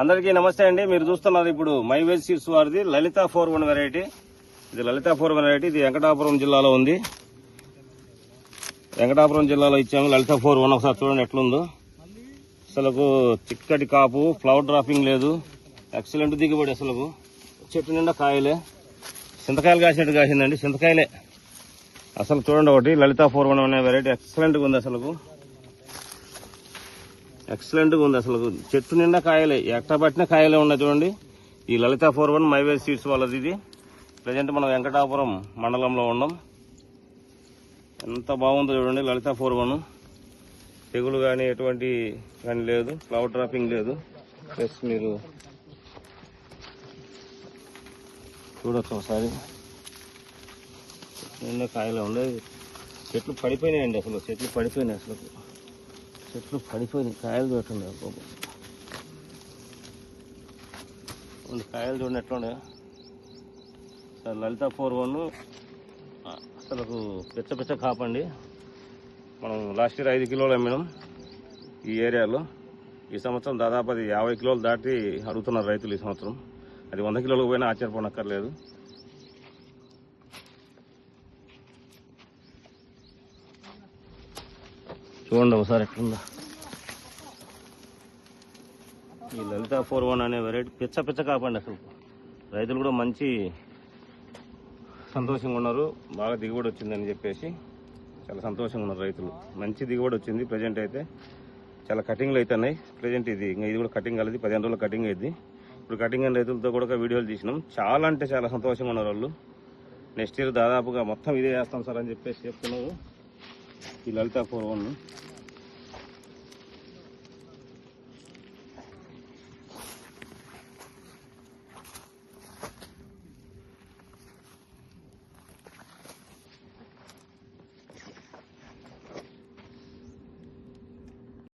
అందరికీ నమస్తే అండి. మీరు చూస్తున్నారు ఇప్పుడు మైవేజ్ సీడ్స్ వారిది లలిత 41 వెరైటీ. ఇది లలిత 41 వెరైటీ. ఇది వెంకటాపురం జిల్లాలో ఉంది. వెంకటాపురం జిల్లాలో ఇచ్చాము లలిత 41. ఒకసారి చూడండి ఎట్లుందో. అసలు చిక్కటి కాపు, ఫ్లవర్ డ్రాపింగ్ లేదు, ఎక్సలెంట్ దిగుబడి. అసలు చెట్టు నిండా కాయలే, చింతకాయలు కాసినట్టు కాసిందండి. చింతకాయలే అసలు చూడండి. ఒకటి లలిత 41 అనే వెరైటీ ఎక్సలెంట్గా ఉంది. అసలు ఎక్సలెంట్గా ఉంది. అసలు చెట్టు నిండా కాయలే, ఎట్ట పట్టిన కాయలే ఉన్నాయి చూడండి. ఈ లలిత 41 మైవేజ్ సీడ్స్ వాళ్ళది. ఇది ప్రజెంట్ మనం వెంకటాపురం మండలంలో ఉన్నాం. ఎంత బాగుందో చూడండి లలిత 41. తెగులు కానీ ఎటువంటి కానీ లేదు, ఫ్లవర్ డ్రాపింగ్ లేదు. ప్లస్ మీరు చూడొచ్చు ఒకసారి. నిన్న కాయలు ఉండేవి. చెట్లు పడిపోయినాయండి. అసలు చెట్లు పడిపోయినాయి. కాయలు చూడండి. కాయలు చూడండి ఎట్లుండే. లలిత 41 అసలు పిచ్చ కాపండి. మనం లాస్ట్ ఇయర్ 5 కిలోలు అమ్మినాం ఈ ఏరియాలో. ఈ సంవత్సరం దాదాపు అది 50 కిలోలు దాటి అడుగుతున్నారు రైతులు. ఈ సంవత్సరం అది 100 కిలోలకు పోయినా ఆశ్చర్యపోనక్కర్లేదు. చూడండి ఒకసారి ఎట్లుందా ఈ లలిత 41 అనే వెరైటీ. పిచ్చ కాపండి. అసలు రైతులు కూడా మంచి సంతోషంగా ఉన్నారు. బాగా దిగుబడి వచ్చిందని చెప్పేసి చాలా సంతోషంగా ఉన్నారు రైతులు. మంచి దిగుబడి వచ్చింది. ప్రజెంట్ అయితే చాలా కటింగ్లు అవుతున్నాయి. ప్రజెంట్ ఇది కూడా కటింగ్ కలిసి 15 రోజులు కటింగ్ అయింది. ఇప్పుడు కటింగ్ అయిన రైతులతో కూడా వీడియోలు తీసినాం. చాలా అంటే చాలా సంతోషంగా ఉన్నారు వాళ్ళు. నెక్స్ట్ ఇయర్ దాదాపుగా మొత్తం ఇదే వేస్తాం సార్ అని చెప్పేసి చెప్తున్నారు ఈ లలిత 41.